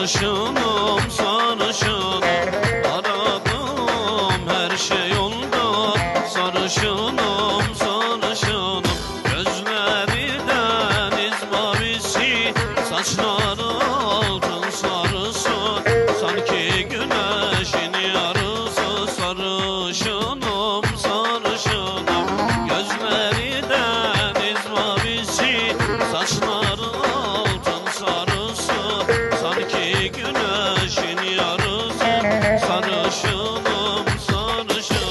sarışınım sarışın. Aradım her şey yolda, sarışınım sarışınım. Gözleri deniz mavisi, saçları altın sarısı, sanki güneşin yarısı. Sarışınım sarışınım, gözleri deniz mavisi, saçları altın sarısı, sanki güneşin yarısı. Sarışınım sarışınım.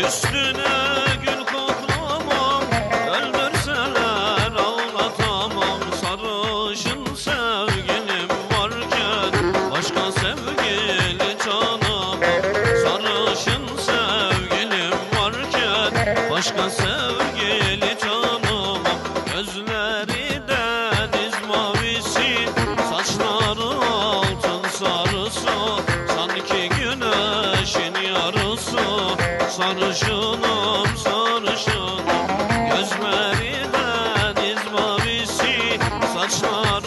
Üstüne gül koklamam, öldürseler ağlatamam. Sarışın sevgilim varken başka sevgili tanımam. Sarışın sevgilim varken başka sevgili tanımam. Gözleri deniz mavisi, saçları altın sarısı, sanki güneşin yarısı. Sarışınım sarışınım, gözleri deniz mavisi, saçlar